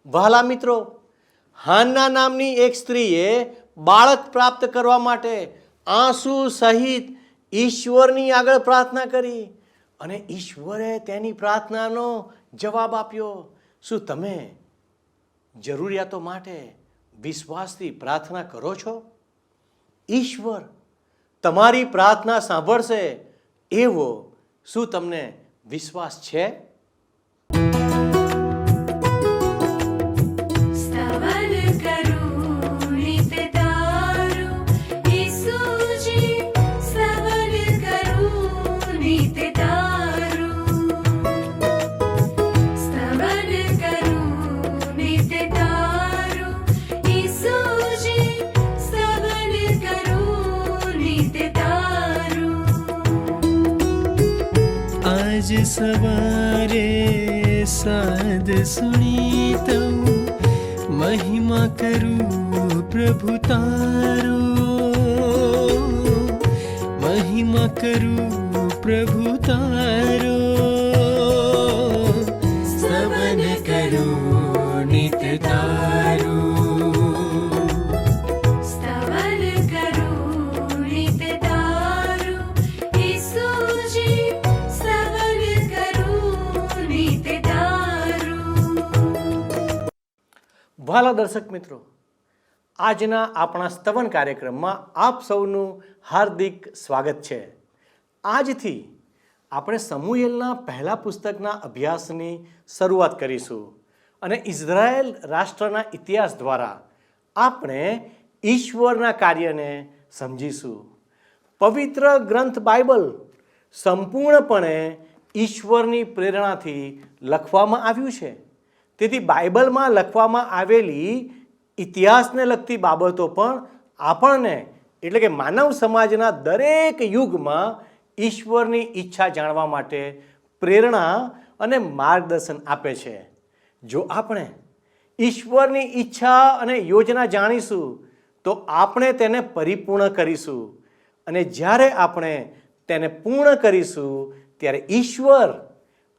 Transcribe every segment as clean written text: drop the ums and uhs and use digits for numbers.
વહાલા મિત્રો, હાન્ના નામની એક સ્ત્રીએ બાળક પ્રાપ્ત કરવા માટે આંસુ સહિત ઈશ્વરની આગળ પ્રાર્થના કરી અને ઈશ્વરે તેની પ્રાર્થનાનો જવાબ આપ્યો. શું તમે જરૂરિયાતો માટે વિશ્વાસથી પ્રાર્થના કરો છો? ઈશ્વર તમારી પ્રાર્થના સાંભળશે એવો શું તમને વિશ્વાસ છે? आज सवारे साद सुनी तो महिमा करूं प्रभु तारो, महिमा करूं प्रभु तारो, स्तवन करूं नित तारो. વહાલા દર્શક મિત્રો, આજના આપણા સ્તવન કાર્યક્રમમાં આપ સૌનું હાર્દિક સ્વાગત છે. આજથી આપણે સમુએલના પહેલા પુસ્તકના અભ્યાસની શરૂઆત કરીશું અને ઇઝરાયેલ રાષ્ટ્રના ઇતિહાસ દ્વારા આપણે ઈશ્વરના કાર્યને સમજીશું. પવિત્ર ગ્રંથ બાઇબલ સંપૂર્ણપણે ઈશ્વરની પ્રેરણાથી લખવામાં આવ્યું છે. તેથી બાઇબલમાં લખવામાં આવેલી ઇતિહાસને લગતી બાબતો પણ આપણને એટલે કે માનવ સમાજના દરેક યુગમાં ઈશ્વરની ઈચ્છા જાણવા માટે પ્રેરણા અને માર્ગદર્શન આપે છે. જો આપણે ઈશ્વરની ઈચ્છા અને યોજના જાણીશું તો આપણે તેને પરિપૂર્ણ કરીશું અને જ્યારે આપણે તેને પૂર્ણ કરીશું ત્યારે ઈશ્વર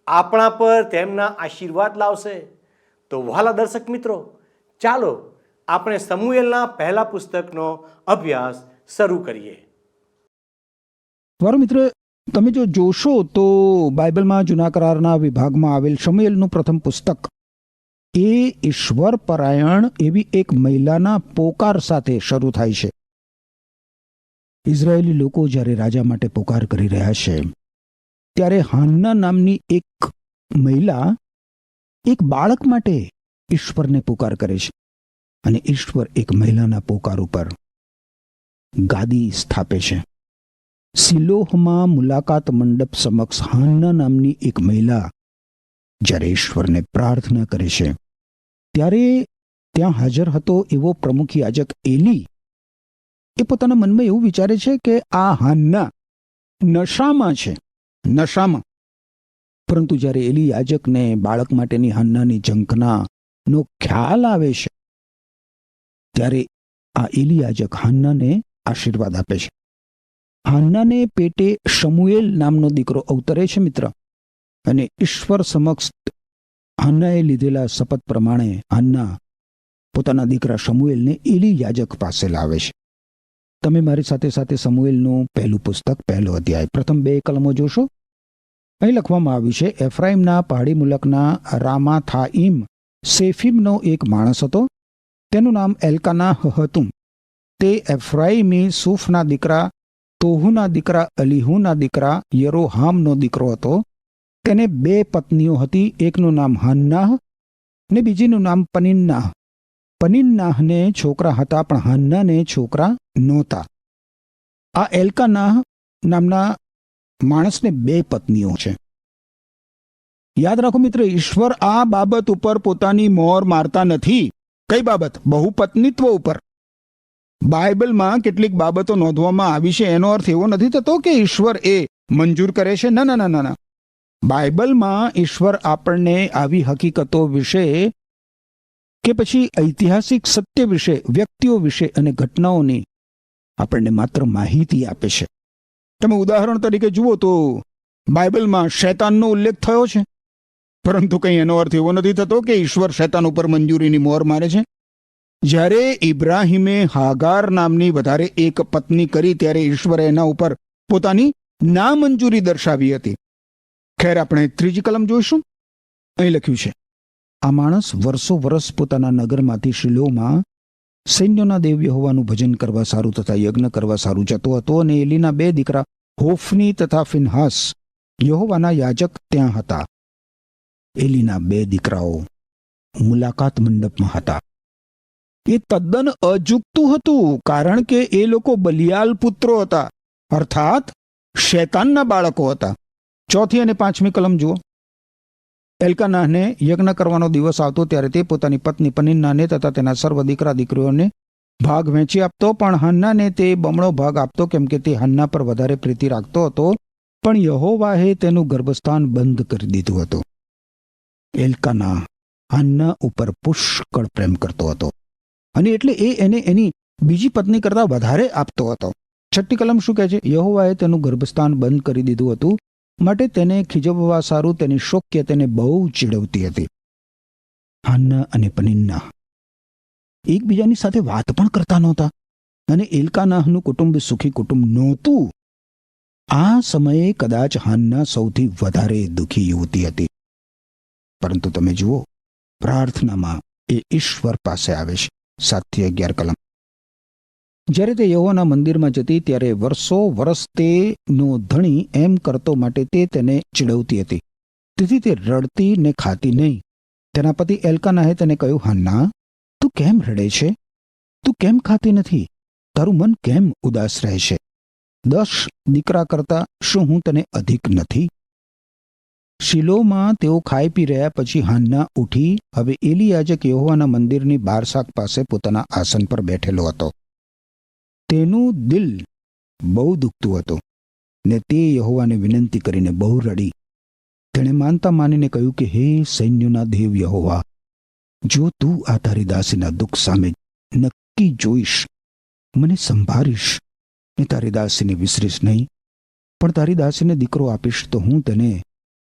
આપણા પર તેમના આશીર્વાદ લાવશે. તો વહાલા દર્શક મિત્રો, ચાલો આપણે સમુએલના પહેલા પુસ્તકનો અભ્યાસ શરૂ કરીએ. મારો મિત્ર, તમે જો જોશો તો બાઇબલમાં જૂના કરારના વિભાગમાં આવેલ શમૂએલનું પ્રથમ પુસ્તક એ ઈશ્વર પરાયણ એવી એક મહિલાના પોકાર સાથે શરૂ થાય છે. ઇઝરાયેલી લોકો જ્યારે રાજા માટે પોકાર કરી રહ્યા છે ત્યારે હાન્ના નામની એક મહિલા એક બાળક માટે ઈશ્વરને પોકાર કરે છે અને ઈશ્વર એક મહિલાના પોકાર ઉપર ગાદી સ્થાપે છે. સિલોહમાં મુલાકાત મંડપ સમક્ષ હાન્ના નામની એક મહિલા જ્યારે ઈશ્વરને પ્રાર્થના કરે છે ત્યારે ત્યાં હાજર હતો એવો પ્રમુખ યાજક એલી એ પોતાના મનમાં એવું વિચારે છે કે આ હાન્ના નશામાં છે, નશામાં. પરંતુ જ્યારે એલી યાજકને બાળક માટેની હાન્નાની ઝંખનાનો ખ્યાલ આવે છે ત્યારે આ એલી યાજક હાન્નાને આશીર્વાદ આપે છે. હાન્નાને પેટે શમૂએલ નામનો દીકરો અવતરે છે મિત્ર, અને ઈશ્વર સમક્ષ હાન્નાએ લીધેલા શપથ પ્રમાણે હાન્ના પોતાના દીકરા શમૂએલને એલી યાજક પાસે લાવે છે. તમે મારી સાથે સાથે સમૂએલનું પહેલું પુસ્તક પહેલો અધ્યાય પ્રથમ 2 કલમો જોશો. અહીં લખવામાં આવ્યું છે, એફ્રાઈમના પહાડી મુલકના રામાથાઈમ સેફીમનો એક માણસ હતો. તેનું નામ એલ્કાના હતું. તે એફ્રાઈમી સૂફના દીકરા તોહુના દીકરા અલીહુના દીકરા યરોહામનો દીકરો હતો. તેને 2 પત્નીઓ હતી. એકનું નામ હાન્નાહ ને બીજીનું નામ પનિન્નાહ. પનિન્નાહને છોકરા હતા પણ હાન્નાને છોકરા નહોતા. આ એલ્કાનાહ નામના માણસને 2 પત્નીઓ છે. યાદ રાખો મિત્ર, ઈશ્વર આ બાબત ઉપર પોતાની મોહર મારતા નથી. કઈ બાબત? બહુપત્નીત્વ ઉપર. બાઇબલમાં કેટલીક બાબતો નોંધવામાં આવી છે એનો અર્થ એવો નથી થતો કે ઈશ્વર એ મંજૂર કરે છે. ના ના ના ના ના. બાઇબલમાં ઈશ્વર આપણને આવી હકીકતો વિશે કે પછી ઐતિહાસિક સત્ય વિશે, વ્યક્તિઓ વિશે અને ઘટનાઓની આપણને માત્ર માહિતી આપે છે. તમે ઉદાહરણ તરીકે જુઓ તો બાઇબલમાં શૈતાનનો ઉલ્લેખ થયો છે. પરંતુ કંઈ એનો અર્થ એવો નથી થતો કે ઈશ્વર શૈતાન ઉપર મંજૂરીની મોહર મારે છે. જ્યારે ઇબ્રાહિમે હાગાર નામની વધારે એક પત્ની કરી ત્યારે ઈશ્વરે એના ઉપર પોતાની નામંજૂરી દર્શાવી હતી. ખેર, આપણે ત્રીજી કલમ જોઈશું. અહીં લખ્યું છે, આ માણસ વર્ષો વર્ષ પોતાના નગરમાંથી શિલોમાં સૈન્યોના દેવ યહોવાનું ભજન કરવા સારું તથા યજ્ઞ કરવા સારું જતો હતો, અને એલીના 2 દીકરા હોફની તથા ફિનહાસ યહોવાના યાજક ત્યાં હતા. એલીના 2 દીકરાઓ મુલાકાત મંડપમાં હતા. એ તદ્દન અજુગતું હતું, કારણ કે એ લોકો બલિયાલ પુત્રો હતા, અર્થાત શૈતાનના બાળકો હતા. 4 અને 5મી કલમ જુઓ. એલ્કાનાહને યજ્ઞ કરવાનો દિવસ આવતો ત્યારે તે પોતાની પત્ની પનિન્નાને તથા તેના સર્વ દીકરા દીકરીઓને ભાગ વહેંચી આપતો, પણ હન્નાને તે બમણો ભાગ આપતો, કેમ કે તે હન્ના પર વધારે પ્રીતિ રાખતો હતો. પણ યહોવાએ તેનું ગર્ભસ્થાન બંધ કરી દીધું હતું. એલ્કાના હન્ના ઉપર પુષ્કળ પ્રેમ કરતો હતો, અને એટલે એને એની બીજી પત્ની કરતા વધારે આપતો હતો. 6ઠ્ઠી કલમ શું કહે છે? યહોવાએ તેનું ગર્ભસ્થાન બંધ કરી દીધું હતું, માટે તેને ખીજવવા સારું તેની શોક્ય તેને બહુ ચીડવતી હતી. હાન્ના અને પનિન્ના એકબીજાની સાથે વાત પણ કરતા નહોતા, અને એલ્કાનાહનું કુટુંબ સુખી કુટુંબ નહોતું. આ સમયે કદાચ હાન્ના સૌથી વધારે દુઃખી યુવતી હતી. પરંતુ તમે જુઓ, પ્રાર્થનામાં એ ઈશ્વર પાસે આવે છે. 7-11 કલમ. જ્યારે તે યહોવાના મંદિરમાં જતી ત્યારે વર્ષો વર્ષ તેનો ધણી એમ કરતો માટે તે તેને ચીડવતી હતી. તેથી તે રડતી ને ખાતી નહીં. તેના પતિ એલ્કાનાહે તેને કહ્યું, હાન્ના, તું કેમ રડે છે? તું કેમ ખાતી નથી? તારું મન કેમ ઉદાસ રહે છે? 10 દીકરા કરતા શું હું તને અધિક નથી? શિલોમાં તેઓ ખાઈ પી રહ્યા પછી હાન્ના ઉઠી. હવે એલી યાજક યહોવાના મંદિરની બારશાક પાસે પોતાના આસન પર બેઠેલો હતો. તેનું દિલ બહુ દુખતું હતું, ને તે યહોવાને વિનંતી કરીને બહુ રડી. તેણે માનતા માનીને કહ્યું કે, હે સૈન્યોના દેવ યહોવા, જો તું આ તારી દાસીના દુઃખ સામે નક્કી જોઈશ, મને સંભાળીશ ને તારી દાસીને વિસરીશ નહીં, પણ તારી દાસીને દીકરો આપીશ, તો હું તેને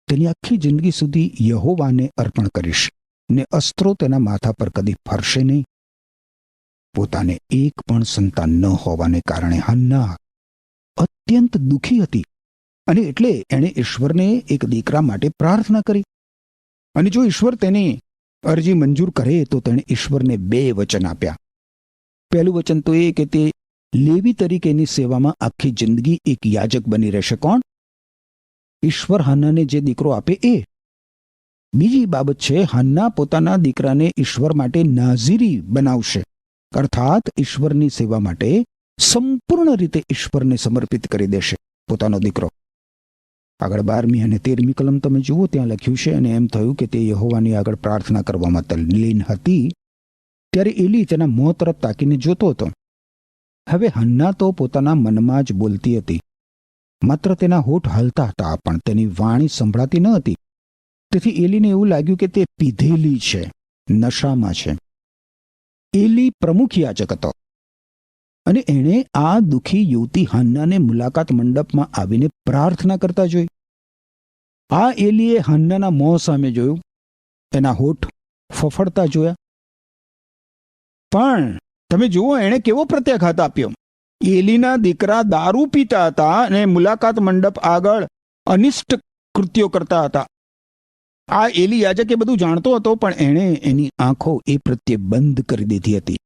તેની આખી જિંદગી સુધી યહોવાને અર્પણ કરીશ, ને અસ્ત્રો તેના માથા પર કદી ફરશે નહીં. પોતાને એક પણ સંતાન ન હોવાને કારણે હાન્ના અત્યંત દુઃખી હતી, અને એટલે એણે ઈશ્વરને એક દીકરા માટે પ્રાર્થના કરી. અને જો ઈશ્વર તેની અરજી મંજૂર કરે તો તેણે ઈશ્વરને 2 વચન આપ્યા. પહેલું વચન તો એ કે તે લેવી તરીકેની સેવામાં આખી જિંદગી એક યાજક બની રહેશે. કોણ? ઈશ્વર હાન્નાને જે દીકરો આપે એ. બીજી બાબત છે, હાન્ના પોતાના દીકરાને ઈશ્વર માટે નાઝીરી બનાવશે, અર્થાત ઈશ્વરની સેવા માટે સંપૂર્ણ રીતે ઈશ્વરને સમર્પિત કરી દેશે પોતાનો દીકરો. આગળ 12મી અને 13મી કલમ તમે જુઓ, ત્યાં લખ્યું છે, અને એમ થયું કે તે યહોવાની આગળ પ્રાર્થના કરવામાં તલ્લીન હતી ત્યારે એલી તેના મોં તરફ તાકીને જોતો હતો. હવે હન્ના તો પોતાના મનમાં જ બોલતી હતી, માત્ર તેના હોઠ હાલતા હતા, પણ તેની વાણી સંભળાતી ન હતી. તેથી એલીને એવું લાગ્યું કે તે પીધેલી છે, નશામાં છે. એલી પ્રમુખ યાજક હતો, અને એણે આ દુઃખી યુવતી હાન્નાને મુલાકાત મંડપમાં આવીને પ્રાર્થના કરતા જોઈ. આ એલીએ હાન્નાના મોં સામે જોયું, એના હોઠ ફફડતા જોયા. પણ તમે જુઓ, એણે કેવો પ્રત્યાઘાત આપ્યો. એલીના દીકરા દારૂ પીતા હતા અને મુલાકાત મંડપ આગળ અનિષ્ટ કૃત્યો કરતા હતા. આ એલી યાજક એ બધું જાણતો હતો, પણ એણે એની આંખો એ પ્રત્યે બંધ કરી દીધી હતી.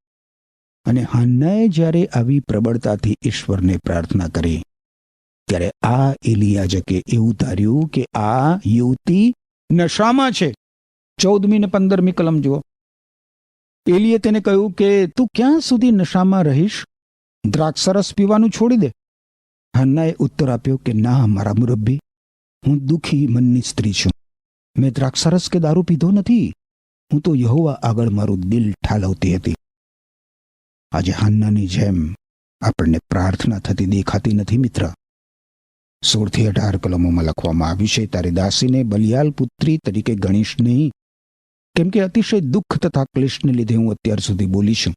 અને હાન્નાએ જ્યારે આવી પ્રબળતાથી ઈશ્વરને પ્રાર્થના કરી ત્યારે આ એલી યાજકે એવું ધાર્યું કે આ યુવતી નશામાં છે. 14મી ને 15મી કલમ જુઓ. એલીએ તેને કહ્યું કે તું ક્યાં સુધી નશામાં રહીશ? દ્રાક્ષરસ પીવાનું છોડી દે. હાન્નાએ ઉત્તર આપ્યો કે ના, મારા મુરબ્બી, હું દુઃખી મનની સ્ત્રી છું. મેં દ્રાક્ષરસ કે દારૂ પીધો નથી. હું તો યહોવા આગળ મારું દિલ ઠાલવતી હતી. આજે હાન્નાની જેમ આપણને પ્રાર્થના થતી દેખાતી નથી મિત્ર. 16-18 કલમોમાં લખવામાં આવ્યું છે, તારી દાસીને બલિયાલ પુત્રી તરીકે ગણીશ નહીં, કેમ કે અતિશય દુઃખ તથા ક્લેશને લીધે હું અત્યાર સુધી બોલી છું.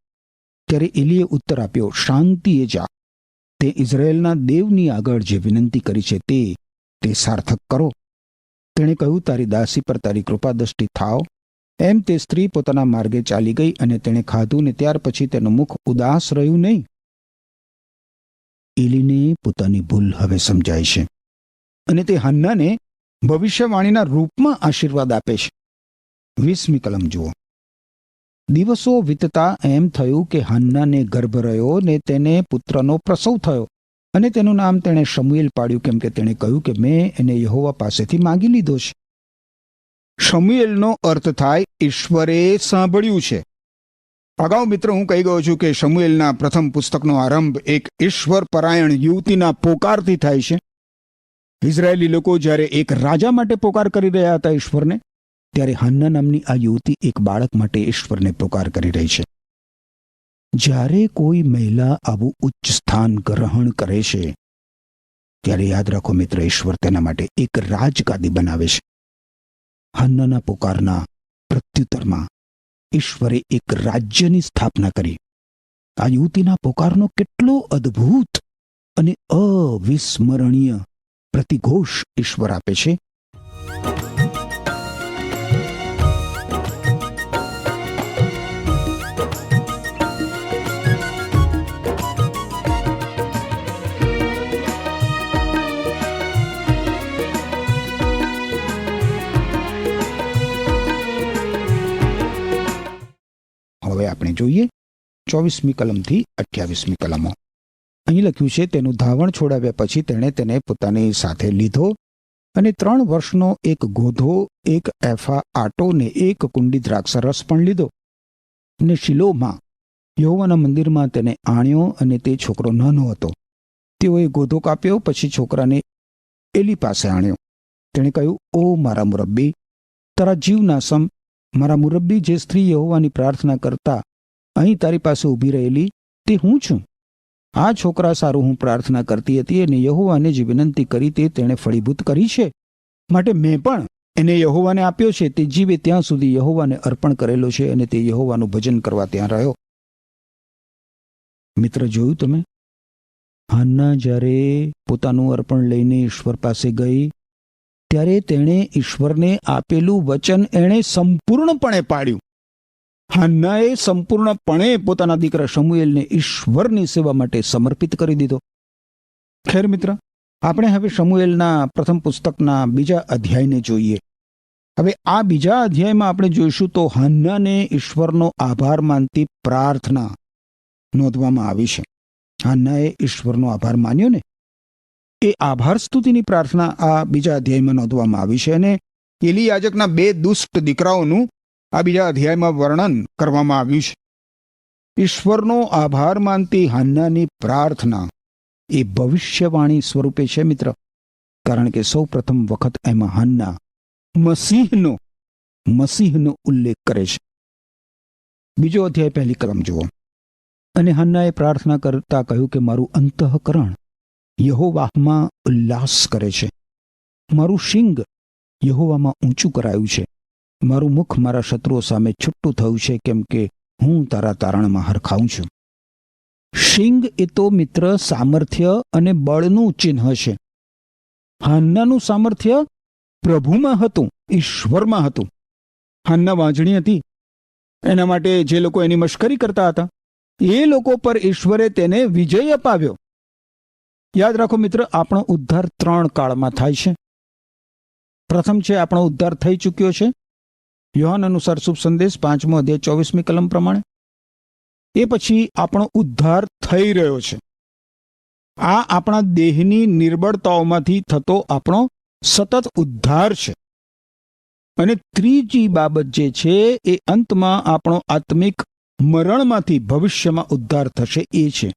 ત્યારે એલીએ ઉત્તર આપ્યો, શાંતિએ જા. તે ઇઝરાયેલના દેવની આગળ જે વિનંતી કરી છે તે સાર્થક કરો. તેણે કહ્યું, તારી દાસી પર તારી કૃપા દ્રષ્ટિ થાવ. એમ તે સ્ત્રી પોતાના માર્ગે ચાલી ગઈ અને તેણે ખાધું ને ત્યાર પછી તેનું મુખ ઉદાસ રહ્યું નહીં. એલીને પોતાની ભૂલ હવે સમજાય છે અને તે હન્નાને ભવિષ્યવાણીના રૂપમાં આશીર્વાદ આપે છે. 20મી કલમ જુઓ. દિવસો વીતતા એમ થયું કે હન્નાને ગર્ભ રહ્યો ને તેને પુત્રનો પ્રસવ થયો અને તેનું નામ તેણે શમુએલ પાડ્યું, કેમ કે તેણે કહ્યું કે મેં એને યહોવા પાસેથી માંગી લીધો છે. શમુએલનો અર્થ થાય ઈશ્વરે સાંભળ્યું છે. અગાઉ મિત્ર હું કહી ગયો છું કે શમુએલના પ્રથમ પુસ્તકનો આરંભ એક ઈશ્વર પરાયણ યુવતીના પોકારથી થાય છે. ઇઝરાયેલી લોકો જ્યારે એક રાજા માટે પોકાર કરી રહ્યા હતા ઈશ્વરને, ત્યારે હન્ના નામની આ યુવતી એક બાળક માટે ઈશ્વરને પોકાર કરી રહી છે. જ્યારે કોઈ મહિલા આવું ઉચ્ચ સ્થાન ગ્રહણ કરે છે ત્યારે યાદ રાખો મિત્ર, ઈશ્વર તેના માટે એક રાજગાદી બનાવે છે. હન્નાના પોકારના પ્રત્યુત્તરમાં ઈશ્વરે એક રાજ્યની સ્થાપના કરી. આ યુવતીના પોકારનો કેટલો અદ્ભુત અને અવિસ્મરણીય પ્રતિઘોષ ઈશ્વર આપે છે. હવે આપણે જોઈએ 24મી કલમથી 28મી કલમો. અહીં લખ્યું છે, તેનું ધાવણ છોડાવ્યા પછી તેણે તેને પોતાની સાથે લીધો અને 3 વર્ષનો એક ગોધો, 1 એફા આટો ને 1 કુંડી દ્રાક્ષરસ પણ લીધો ને શિલોમાં યહોવાના મંદિરમાં તેને આણ્યો. અને તે છોકરો નાનો હતો. તેઓએ ગોધો કાપ્યો, પછી છોકરાને એલી પાસે આણ્યો. તેણે કહ્યું, ઓ મારા મુરબ્બી, તારા જીવના સમ, મારા મુરબ્બી, જે સ્ત્રી યહોવાની પ્રાર્થના કરતા અહીં તારી પાસે ઊભી રહેલી તે હું છું. આ છોકરા સારું હું પ્રાર્થના કરતી હતી અને યહોવાને જે વિનંતી કરી તે તેણે ફળીભૂત કરી છે, માટે મેં પણ એને યહોવાને આપ્યો છે. તે જીવે ત્યાં સુધી યહોવાને અર્પણ કરેલો છે અને તે યહોવાનું ભજન કરવા ત્યાં રહ્યો. મિત્ર, જોયું તમે? હન્ના જ્યારે પોતાનું અર્પણ લઈને ઈશ્વર પાસે ગઈ ત્યારે તેણે ઈશ્વરને આપેલું વચન એણે સંપૂર્ણપણે પાળ્યું. હન્નાએ સંપૂર્ણપણે પોતાના દીકરા શમુએલને ઈશ્વરની સેવા માટે સમર્પિત કરી દીધો. ખેર મિત્ર, આપણે હવે શમુએલના પ્રથમ પુસ્તકના 2 અધ્યાયને જોઈએ. હવે આ 2 અધ્યાયમાં આપણે જોઈશું તો હન્નાને ઈશ્વરનો આભાર માનતી પ્રાર્થના નોંધવામાં આવી છે. હન્નાએ ઈશ્વરનો આભાર માન્યો ને એ આભાર સ્તુતિની પ્રાર્થના આ 2 અધ્યાયમાં નોંધવામાં આવી છે. અને એલી યાજકના 2 દુષ્ટ દીકરાઓનું આ 2 અધ્યાયમાં વર્ણન કરવામાં આવ્યું છે. ઈશ્વરનો આભાર માનતી હન્નાની પ્રાર્થના એ ભવિષ્યવાણી સ્વરૂપે છે મિત્ર, કારણ કે સૌ પ્રથમ વખત એમાં હન્ના મસીહનો ઉલ્લેખ કરે છે. 2 અધ્યાય 1લી કલમ જુઓ. અને હન્નાએ પ્રાર્થના કરતા કહ્યું કે મારું અંતઃકરણ યહોવાહમાં ઉલ્લાસ કરે છે. મારું શિંગ યહોવામાં ઊંચું કરાયું છે. મારું મુખ મારા શત્રુઓ સામે છૂટું થયું છે, કેમ કે હું તારા તારણમાં હરખાઉં છું. શિંગ એ તો મિત્ર સામર્થ્ય અને બળનું ચિહ્ન છે. હન્નાનું સામર્થ્ય પ્રભુમાં હતું, ઈશ્વરમાં હતું. હન્ના વાંજણી હતી. એના માટે જે લોકો એની મશ્કરી કરતા હતા એ લોકો પર ઈશ્વરે તેને વિજય અપાવ્યો. યાદ રાખો મિત્ર, આપણો ઉદ્ધાર 3 કાળમાં થાય છે. પ્રથમ છે, આપણો ઉદ્ધાર થઈ ચૂક્યો છે યોહાન અનુસાર શુભ સંદેશ 5મો અધ્યાય 24મી કલમ પ્રમાણે. એ પછી આપણો ઉદ્ધાર થઈ રહ્યો છે. આ આપણા દેહની નિર્બળતાઓમાંથી થતો આપણો સતત ઉદ્ધાર છે. અને ત્રીજી બાબત જે છે એ અંતમાં આપણો આત્મિક મરણમાંથી ભવિષ્યમાં ઉદ્ધાર થશે એ છે.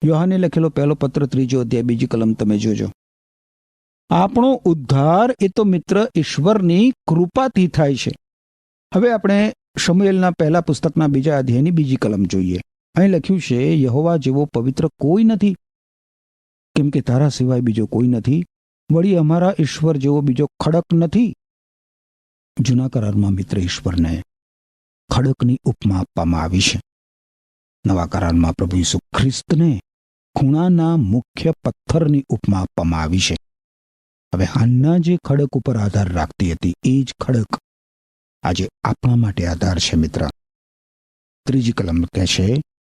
યોહાને લખેલો 1 પત્ર 3 અધ્યાય 2 કલમ તમે જોજો. આપણો ઉદ્ધાર એ તો મિત્ર ઈશ્વરની કૃપાથી થાય છે. હવે આપણે શમુએલના 1 પુસ્તકના 2 અધ્યાયની 2 કલમ જોઈએ. અહીં લખ્યું છે, યહોવા જેવો પવિત્ર કોઈ નથી, કેમ કે તારા સિવાય બીજો કોઈ નથી. વળી અમારા ઈશ્વર જેવો બીજો ખડક નથી. જૂના કરારમાં મિત્ર ઈશ્વરને ખડકની ઉપમા આપવામાં આવી છે. નવા કરારમાં પ્રભુ ઈસુ ખ્રિસ્તને ખૂણાના મુખ્ય પથ્થરની ઉપમા આપવામાં આવી છે. હવે હાન્ના જે ખડક ઉપર આધાર રાખતી હતી એ જ ખડક આજે આપણા માટે આધાર છે મિત્ર. ત્રીજી કલમ કહે છે,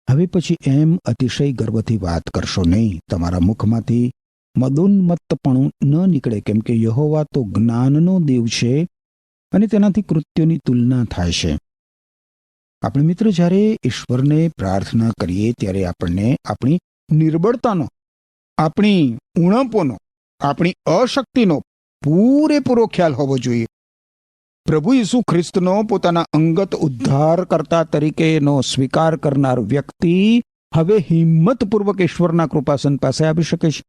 હવે પછી એમ અતિશય ગર્વથી વાત કરશો નહીં, તમારા મુખમાંથી મદોન્મત્તપણું ન નીકળે, કેમ કે યહોવા તો જ્ઞાનનો દેવ છે અને તેનાથી કૃત્યોની તુલના થાય છે. આપણે મિત્ર જ્યારે ઈશ્વરને પ્રાર્થના કરીએ ત્યારે આપણને આપણી નિર્બળતાનો, આપણી ઉણપોનો, આપણી અશક્તિનો પૂરેપૂરો ખ્યાલ હોવો જોઈએ. પ્રભુ ઈસુ ખ્રિસ્તનો પોતાના અંગત ઉદ્ધારકર્તા તરીકેનો સ્વીકાર કરનાર વ્યક્તિ હવે હિંમતપૂર્વક ઈશ્વરના કૃપાસન પાસે આવી શકે છે.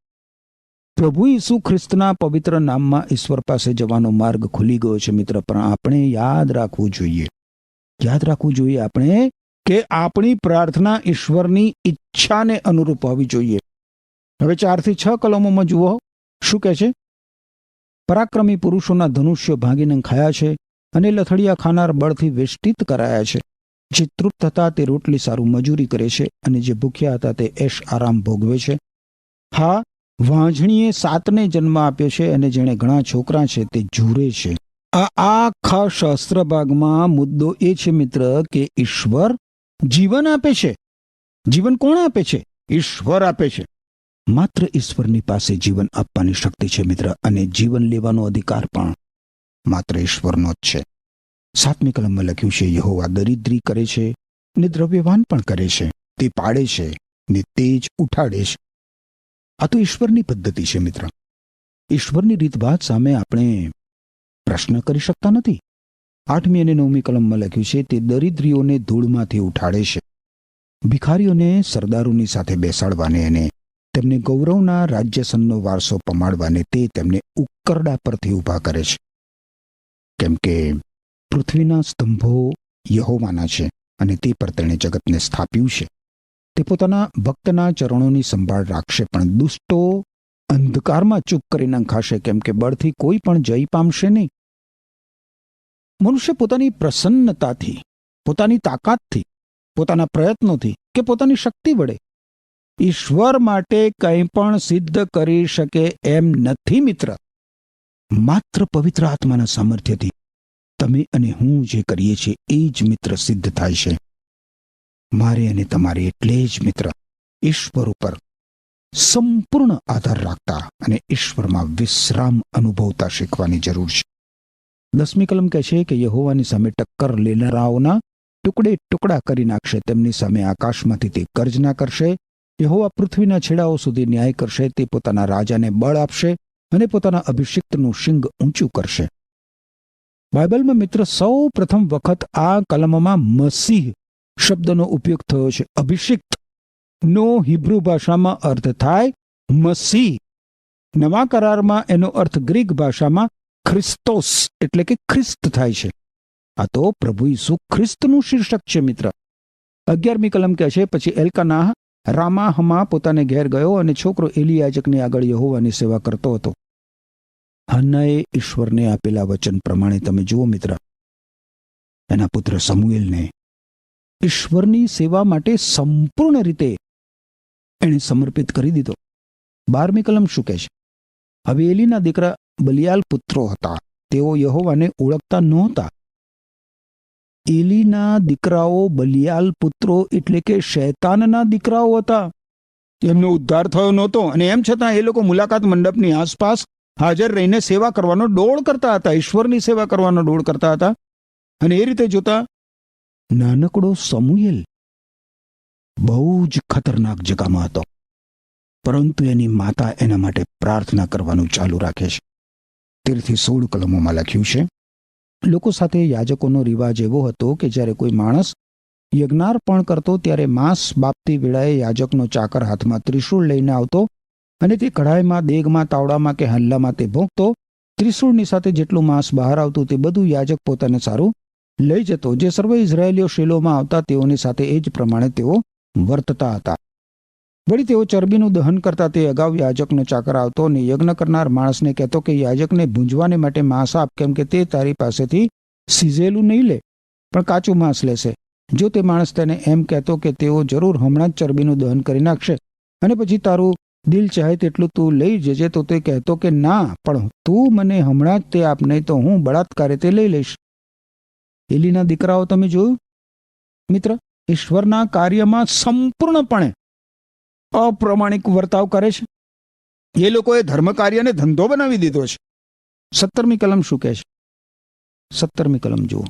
પ્રભુ ઈસુ ખ્રિસ્તના પવિત્ર નામમાં ઈશ્વર પાસે જવાનો માર્ગ ખુલી ગયો છે મિત્ર. પણ આપણે યાદ રાખવું જોઈએ આપણે કે આપણી પ્રાર્થના ઈશ્વરની ઈચ્છાને અનુરૂપ હોવી જોઈએ. હવે 4 થી 6 કલમોમાં જુઓ શું કહે છે. પરાક્રમી પુરુષોના ધનુષ્યો ભાંગીને ખાયા છે અને લથડિયા ખાનાર બળથી વેષ્ટિત કરાયા છે. જે તૃપ્ત હતા તે રોટલી સારું મજૂરી કરે છે અને જે ભૂખ્યા હતા તે એશ આરામ ભોગવે છે. હા, વાંઝણીએ 7ને જન્મ આપ્યો છે અને જેણે ઘણા છોકરા છે તે ઝૂરે છે. આ આખા શાસ્ત્ર ભાગમાં મુદ્દો એ છે મિત્ર કે ઈશ્વર જીવન આપે છે. જીવન કોણ આપે છે? ઈશ્વર આપે છે. માત્ર ઈશ્વરની પાસે જીવન આપવાની શક્તિ છે મિત્ર, અને જીવન લેવાનો અધિકાર પણ માત્ર ઈશ્વરનો જ છે. 7મી કલમમાં લખ્યું છે, યહોવા દરિદ્રી કરે છે ને દ્રવ્યવાન પણ કરે છે, તે પાડે છે ને તે જ ઉઠાડે છે. આ તો ઈશ્વરની પદ્ધતિ છે મિત્ર. ઈશ્વરની રીતભાત સામે આપણે પ્રશ્ન કરી શકતા નથી. 8મી અને 9મી કલમમાં લખ્યું છે, તે દરિદ્રીઓને ધૂળમાંથી ઉઠાડે છે, ભિખારીઓને સરદારોની સાથે બેસાડવાને અને તેમને ગૌરવના રાજ્યસનનો વારસો પમાડવાને તે તેમને ઉક્કરડા પરથી ઊભા કરે છે. કેમ કે પૃથ્વીના સ્તંભો યહોવાના છે અને તે પર તેણે જગતને સ્થાપ્યું છે. તે પોતાના ભક્તના ચરણોની સંભાળ રાખશે, પણ દુષ્ટો અંધકારમાં ચૂપ કરી નંખાશે, કેમ કે બળથી કોઈ પણ જય પામશે નહીં. મનુષ્ય પોતાની પ્રસન્નતાથી, પોતાની તાકાતથી, પોતાના પ્રયત્નોથી કે પોતાની શક્તિ વડે ઈશ્વર માટે કંઈ પણ સિદ્ધ કરી શકે એમ નથી મિત્ર. માત્ર પવિત્ર આત્માના સામર્થ્યથી તમે અને હું જે કરીએ છીએ એ જ મિત્ર સિદ્ધ થાય છે. મારે અને તમારે એટલે જ મિત્ર ઈશ્વર ઉપર સંપૂર્ણ આધાર રાખતા અને ઈશ્વરમાં વિશ્રામ અનુભવતા શીખવાની જરૂર છે. 10મી કલમ કહે છે કે યહોવાની સામે ટક્કર લેનારાઓના ટુકડે ટુકડા કરી નાખશે. તેમની સામે આકાશમાંથી તે ગર્જના કરશે. યહોવા પૃથ્વીના છેડાઓ સુધી ન્યાય કરશે. તે પોતાના રાજાને બળ આપશે અને પોતાના અભિષિક્તનું શિંગ ઊંચું કરશે. બાઇબલમાં મિત્ર સૌ પ્રથમ વખત આ કલમમાં મસીહ શબ્દનો ઉપયોગ થયો છે. અભિષિક્ત નો હિબ્રુ ભાષામાં અર્થ થાય મસીહ. નવા કરારમાં એનો અર્થ ગ્રીક ભાષામાં ખ્રિસ્તોસ એટલે કે ખ્રિસ્ત થાય છે. આ તો પ્રભુ ઈસુ ખ્રિસ્તનું શીર્ષક છે મિત્ર. 11મી કલમ કહે છે, પછી એલ્કાનાહ રામાહમાં પોતાને ઘેર ગયો અને છોકરો એલી યાજકની આગળ યહોવાની સેવા કરતો હતો. હન્નાએ ઈશ્વરને આપેલા વચન પ્રમાણે તમે જુઓ મિત્ર, એના પુત્ર સમુએલને ઈશ્વરની સેવા માટે સંપૂર્ણ રીતે એણે સમર્પિત કરી દીધો. 12મી કલમ શું કહે છે? હવે એલીના દીકરા બલિયાલ પુત્રો હતા. તેઓ યહોવાને ઓળખતા નહોતા. એલીના દીકરાઓ બલિયાલ પુત્રો એટલે કે શૈતાનના દીકરાઓ હતા. એમનો ઉદ્ધાર થયો નહોતો અને એમ છતાં એ લોકો મુલાકાત મંડપની આસપાસ હાજર રહીને સેવા કરવાનો ડોળ કરતા હતા, ઈશ્વરની સેવા કરવાનો ડોળ કરતા હતા. અને એ રીતે જોતા નાનકડો સમુએલ બહુ જ ખતરનાક જગામાં હતો, પરંતુ એની માતા એના માટે પ્રાર્થના કરવાનું ચાલુ રાખે છે. 13 થી 16 કલમોમાં લખ્યું છે, લોકો સાથે યાજકોનો રિવાજ એવો હતો કે જ્યારે કોઈ માણસ યજ્ઞાર્પણ કરતો ત્યારે માંસ બાપતી વેળાએ યાજકનો ચાકર હાથમાં ત્રિશૂળ લઈને આવતો અને તે કઢાઈમાં, દેગમાં, તાવડામાં કે હાલ્લામાં તે ભોંકતો. ત્રિશૂળની સાથે જેટલું માંસ બહાર આવતું તે બધું યાજક પોતાને સારું લઈ જતો. જે સર્વ ઇઝરાયેલીઓ શિલોમાં આવતા તેઓની સાથે એ જ પ્રમાણે તેઓ વર્તતા હતા. વળી તેઓ ચરબીનું દહન કરતા તે અગાઉ યાજકનો ચાકર આવતો અને યજ્ઞ કરનાર માણસને કહેતો કે યાજકને ભૂંજવાને માટે માંસ આપ, કેમ કે તે તારી પાસેથી સીઝેલું નહીં લે પણ કાચું માંસ લેશે. જો તે માણસ તેને એમ કહેતો કે તેઓ જરૂર હમણાં જ ચરબીનું દહન કરી નાખશે અને પછી તારું દિલ ચાહે તેટલું તું લઈ જજે. તો તે કહેતો કે ના, પણ તું મને હમણાં જ તે આપ, નહીં તો હું બળાત્કારે તે લઈ લઈશ. એલીના દીકરાઓ તમે જોયું મિત્ર, ઈશ્વરના કાર્યમાં સંપૂર્ણપણે અપ્રામાણિક વર્તાવ કરે છે. એ લોકોએ ધર્મ કાર્યને ધંધો બનાવી દીધો છે. 17મી કલમ શું કહે છે? 17મી કલમ જુઓ.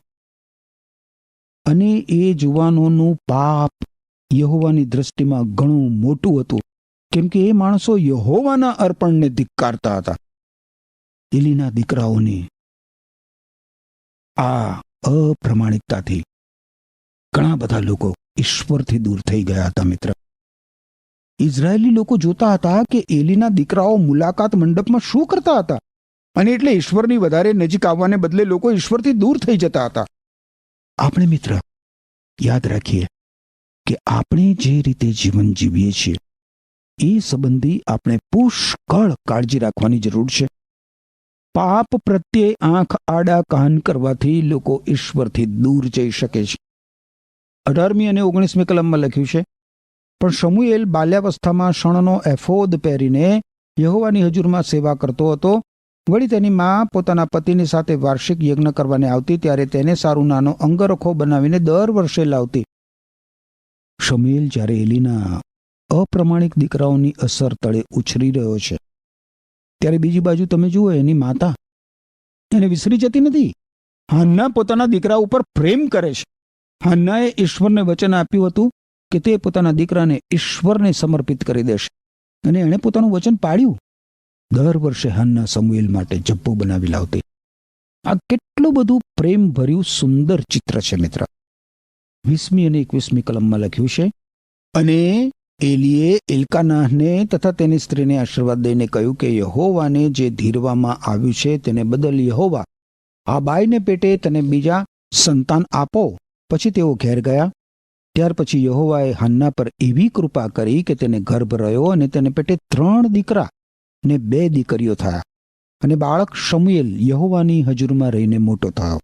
અને એ જુવાનોનું પાપ યહોવાની દ્રષ્ટિમાં ઘણું મોટું હતું, કેમ કે એ માણસો યહોવાના અર્પણને ધિક્કારતા હતા. એલીના દીકરાઓની આ અપ્રમાણિકતાથી ઘણા બધા લોકો ઈશ્વરથી દૂર થઈ ગયા હતા મિત્ર. ઇઝરાયેલી લોકો જોતા હતા કે એલીના દીકરાઓ મુલાકાત મંડપમાં શું કરતા હતા, અને એટલે ઈશ્વરની વધારે નજીક આવવાને બદલે લોકો ઈશ્વરથી દૂર થઈ જતા હતા. આપણે મિત્ર યાદ રાખીએ કે આપણે જે રીતે જીવન જીવીએ છીએ એ સંબંધી આપણે પુષ્કળ કાળજી રાખવાની જરૂર છે. પાપ પ્રત્યે આંખ આડા કાન કરવાથી લોકો ઈશ્વરથી દૂર જઈ શકે છે. 18મી અને 19મી કલમમાં લખ્યું છે, પણ શમુએલ બાલ્યાવસ્થામાં શણનો એફોદ પહેરીને યહોવાની હજુરમાં સેવા કરતો હતો. વળી તેની મા પોતાના પતિની સાથે વાર્ષિક યજ્ઞ કરવાને આવતી, ત્યારે તેને સારું નાનો અંગરખો બનાવીને દર વર્ષે લાવતી. શમુએલ જ્યારે એલીના અપ્રામાણિક દીકરાઓની અસર તળે ઉછરી રહ્યો છે, ત્યારે બીજી બાજુ તમે જુઓ એની માતા એને વિસરી જતી નથી. હાન્ના પોતાના દીકરા ઉપર પ્રેમ કરે છે. હાન્નાએ ઈશ્વરને વચન આપ્યું હતું કે તે પોતાના દીકરાને ઈશ્વરને સમર્પિત કરી દેશે, અને એણે પોતાનું વચન પાળ્યું. દર વર્ષે હાન્ના સમુએલ માટે જબ્બો બનાવી લાવતી. આ કેટલું બધું પ્રેમ ભર્યું સુંદર ચિત્ર છે મિત્ર. 20મી અને 21મી કલમમાં લખ્યું છે, અને એલીએ એલ્કાનાહને તથા તેની સ્ત્રીને આશીર્વાદ દઈને કહ્યું કે યહોવાને જે ધીરવામાં આવ્યું છે તેને બદલ યહોવા આ બાઈને પેટે તને બીજા સંતાન આપો. પછી તેઓ ઘેર ગયા. ત્યાર પછી યહોવાએ હાન્ના પર એવી કૃપા કરી કે તેને ગર્ભ રહ્યો, અને તેને પેટે 3 દીકરા ને 2 દીકરીઓ થયા, અને બાળક શમુએલ યહોવાની હજુરમાં રહીને મોટો થયો.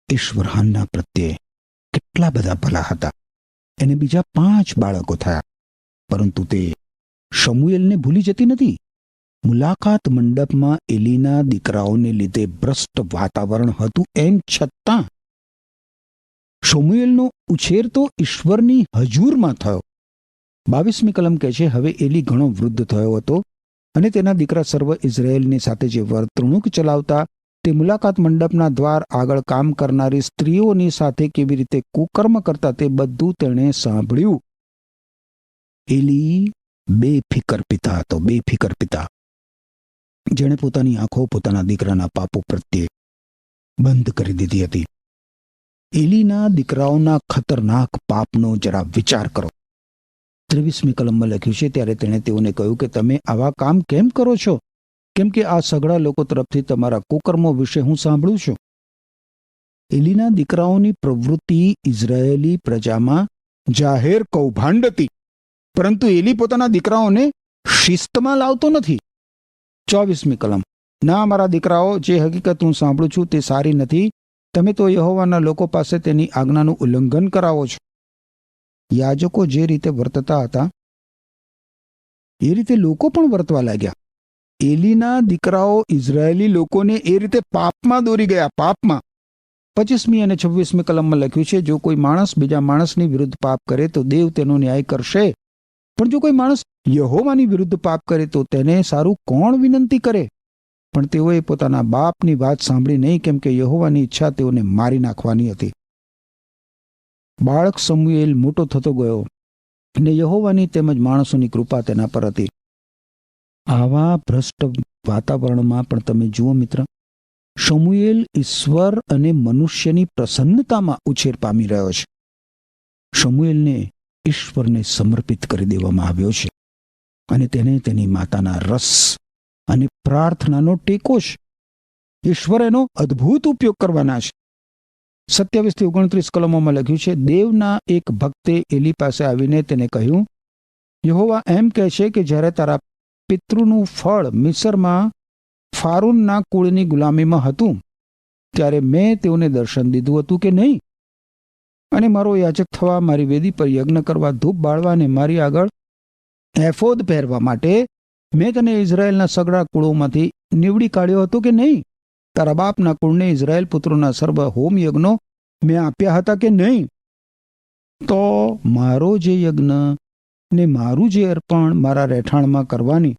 ઈશ્વર હાન્ના પ્રત્યે કેટલા બધા ભલા હતા. એને બીજા 5 બાળકો થયા, પરંતુ તે શમુએલને ભૂલી જતી નથી. મુલાકાત મંડપમાં એલીના દીકરાઓને લીધે ભ્રષ્ટ વાતાવરણ હતું, એમ છતાં શમુએલનો ઉછેર તો ઈશ્વરની હજુરમાં થયો. 22મી કલમ કહે છે, હવે એલી ઘણો વૃદ્ધ થયો હતો, અને તેના દીકરા સર્વ ઇઝરાયેલની સાથે જે વર્તણૂક ચલાવતા, તે મુલાકાત મંડપના દ્વાર આગળ કામ કરનારી સ્ત્રીઓની સાથે કેવી રીતે કુકર્મ કરતા, તે બધું તેણે સાંભળ્યું. એલી બેફિકર પિતા હતો, બેફિકર પિતા, જેણે પોતાની આંખો પોતાના દીકરાના પાપો પ્રત્યે બંધ કરી દીધી હતી. એલીના દીકરાઓના ખતરનાક પાપનો જરા વિચાર કરો. 23મી કલમમાં લખ્યું છે, ત્યારે તેણે તેઓને કહ્યું કે તમે આવા કામ કેમ કરો છો? કેમ કે આ સઘળા લોકો તરફથી તમારા કુકર્મો વિશે હું સાંભળું છું. એલીના દીકરાઓની પ્રવૃત્તિ ઇઝરાયેલી પ્રજામાં જાહેર કૌભાંડ હતી, પરંતુ એલી પોતાના દીકરાઓને શિસ્તમાં લાવતો નથી. 24મી કલમ, ના મારા દીકરાઓ, જે હકીકત હું સાંભળું છું તે સારી નથી. તમે તો યહોવાના લોકો પાસે તેની આજ્ઞાનું ઉલ્લંઘન કરાવો છો. યાજકો જે રીતે વર્તતા હતા એ રીતે લોકો પણ વર્તવા લાગ્યા. એલીના દીકરાઓ ઇઝરાયેલી લોકોને એ રીતે પાપમાં દોરી ગયા, પાપમાં. 25મી અને 26મી કલમમાં લખ્યું છે, જો કોઈ માણસ બીજા માણસની વિરુદ્ધ પાપ કરે તો દેવ તેનો ન્યાય કરશે, પણ જો કોઈ માણસ યહોવાની વિરુદ્ધ પાપ કરે તો તેને સારું કોણ વિનંતી કરે? પણ તેઓએ પોતાના બાપની વાત સાંભળી નહીં, કેમ કે યહોવાની ઈચ્છા તેઓને મારી નાખવાની હતી. બાળક સમુએલ મોટો થતો ગયો, અને યહોવાની તેમજ માણસોની કૃપા તેના પર હતી. આવા ભ્રષ્ટ વાતાવરણમાં પણ તમે જુઓ મિત્ર, શમુએલ ઈશ્વર અને મનુષ્યની પ્રસન્નતામાં ઉછેર પામી રહ્યો છે. શમુએલને ઈશ્વરને સમર્પિત કરી દેવામાં આવ્યો છે, અને તેને તેની માતાના રસ અને પ્રાર્થનાનો ટેકો છે. ઈશ્વર એનો અદ્ભુત ઉપયોગ કરવાના છે. 27 થી 29 કલમોમાં લખ્યું છે, દેવના એક ભક્તે એલી પાસે આવીને તેને કહ્યું, યહોવા એમ કહે છે કે જ્યારે તારા પિતૃનું ફળ મિસરમાં ફારૂનના કુળની ગુલામીમાં હતું, ત્યારે મેં તેઓને દર્શન દીધું હતું કે નહીં, અને મારો યાજક થવા, મારી વેદી પર યજ્ઞ કરવા, ધૂપ બાળવા અને મારી આગળ એફોદ પહેરવા માટે મેં તને ઇઝરાયેલના સગળા કુળોમાંથી નીવડી કાઢ્યો હતો કે નહીં? તારા બાપના કુળને ઇઝરાયેલ પુત્રોના સર્વ હોમ યજ્ઞો મેં આપ્યા હતા કે નહીં? તો મારો જે યજ્ઞ ને મારું જે અર્પણ મારા રહેઠાણમાં કરવાની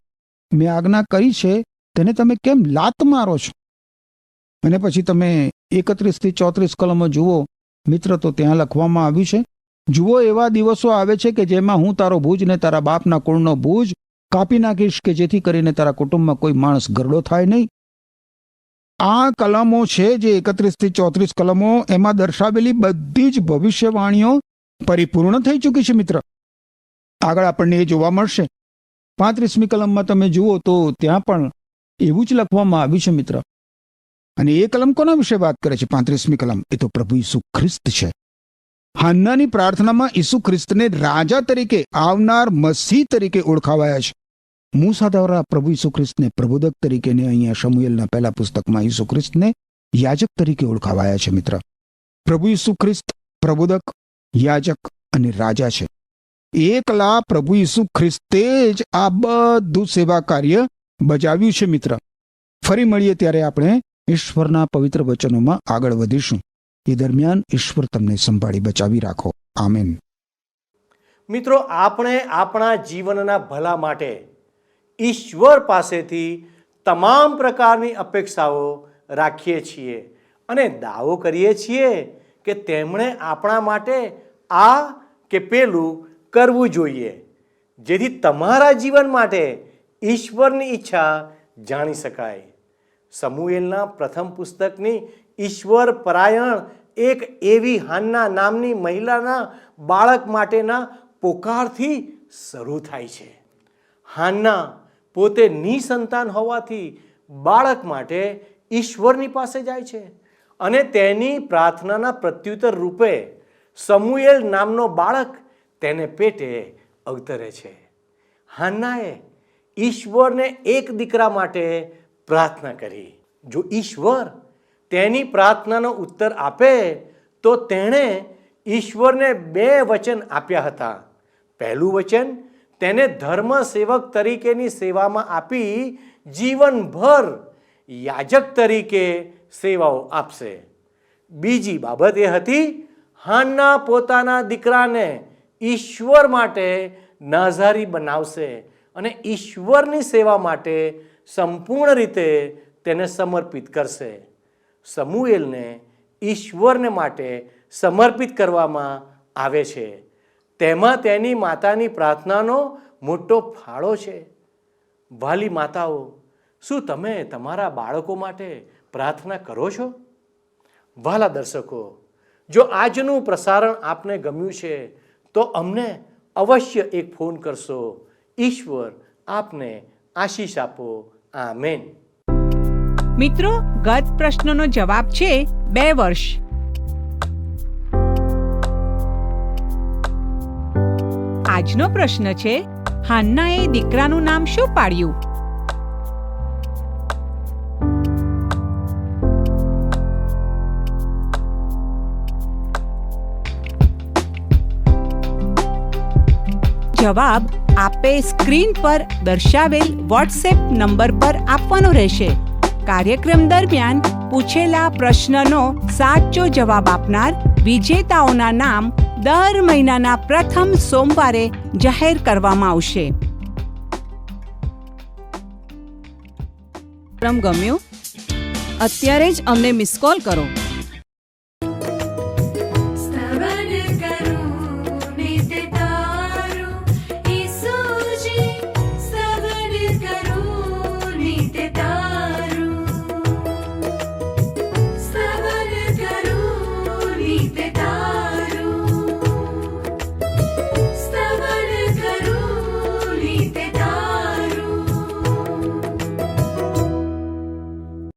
મેં આજ્ઞા કરી છે તેને તમે કેમ લાત મારો છો? અને પછી તમે 31 થી 34 કલમો જુઓ મિત્ર, તો ત્યાં લખવામાં આવ્યું છે, જુઓ એવા દિવસો આવે છે કે જેમાં હું તારો ભુજ ને તારા બાપના કુળનો ભુજ કાપી નાખીશ, કે જેથી કરીને તારા કુટુંબમાં કોઈ માણસ ગરડો થાય નહીં. આ કલમો છે જે 31 થી 34 કલમો, એમાં દર્શાવેલી બધી જ ભવિષ્યવાણીઓ પરિપૂર્ણ થઈ ચૂકી છે મિત્ર. આગળ આપણને એ જોવા મળશે. 35મી કલમમાં તમે જુઓ તો ત્યાં પણ એવું જ લખવામાં આવ્યું છે મિત્ર. અને એ કલમ કોના વિશે વાત કરે છે? 35મી કલમ એ તો પ્રભુ ઈસુ ખ્રિસ્ત છે. હાન્નાની પ્રાર્થનામાં ઈસુ ખ્રિસ્તને રાજા તરીકે, આવનાર મસીહ તરીકે ઓળખાવાયા છે. મૂસા દ્વારા પ્રભુ ઈસુ ખ્રિસ્તને પ્રબોધક તરીકે ને અહીંયા શમૂએલના પહેલા પુસ્તકમાં ઈસુ ખ્રિસ્તને યાજક તરીકે ઓળખાવાયા છે મિત્ર. પ્રભુ ઈસુ ખ્રિસ્ત પ્રબોધક, યાજક અને રાજા છે. એકલા પ્રભુ ઈસુ ખ્રિસ્તે જ આ બધું સેવા કાર્ય બજાવ્યું છે મિત્ર. ફરી મળીએ ત્યારે આપણે ઈશ્વરના પવિત્ર વચનોમાં આગળ વધીશું. એ દરમિયાન ઈશ્વર તમને સંભાળી બચાવી રાખો. આમેન. મિત્રો, આપણે આપણા જીવનના ભલા માટે ઈશ્વર પાસેથી તમામ પ્રકારની અપેક્ષાઓ રાખીએ છીએ અને દાવો કરીએ છીએ કે તેમણે આપણા માટે આ કે પેલું કરવું જોઈએ, જેથી તમારા જીવન માટે ઈશ્વરની ઈચ્છા જાણી શકાય. સમુએલના પ્રથમ પુસ્તકની ઈશ્વર પરાયણ એક એવી હાન્ના નામની મહિલાના બાળક માટેના પોકારથી શરૂ થાય છે. હાન્ના પોતે નિસંતાન હોવાથી બાળક માટે ઈશ્વરની પાસે જાય છે અને તેની પ્રાર્થનાના પ્રત્યુત્તર રૂપે સમુએલ નામનો બાળક તેને પેટે અવતરે છે. હાન્નાએ ઈશ્વરને એક દીકરા માટે પ્રાર્થના કરી. જો ઈશ્વર તેની પ્રાર્થનાનો ઉત્તર આપે તો તેણે ઈશ્વરને 2 વચન આપ્યા હતા. પહેલું વચન તેને ધર્મ સેવક તરીકેની સેવામાં આપી જીવનભર યાજક તરીકે સેવાઓ આપશે. બીજી બાબત એ હતી, હાન્ના પોતાના દીકરાને ઈશ્વર માટે નાઝારી બનાવશે અને ઈશ્વરની સેવા માટે સંપૂર્ણ રીતે તેને સમર્પિત કરશે. સમુએલને ઈશ્વરને માટે સમર્પિત કરવામાં આવે છે. તેમાં તેની માતાની પ્રાર્થનાનો મોટો ફાળો છે. વાલી માતાઓ, શું તમે તમારા બાળકો માટે પ્રાર્થના કરો છો? વાલા દર્શકો, જો આજનું પ્રસારણ આપને ગમ્યું છે તો અમને અવશ્ય એક ફોન કરશો. ઈશ્વર આપને આશીષ આપો. આમેન. મિત્રો, ગત પ્રશ્નનો જવાબ છે 2 વર્ષ. આજનો પ્રશ્ન છે, હાન્નાએ દીકરાનું નામ શું પાડ્યું? જવાબ આપે સ્ક્રીન પર દર્શાવેલ વોટ્સએપ નંબર પર આપવાનો રહેશે. કાર્યક્રમ દરમિયાન પૂછેલા પ્રશ્નનો સાચો જવાબ આપનાર વિજેતાઓના નામ દર મહિનાના પ્રથમ સોમવારે જાહેર કરવામાં આવશે. ગમ્યું? અત્યારે જ અમને મિસ કોલ કરો.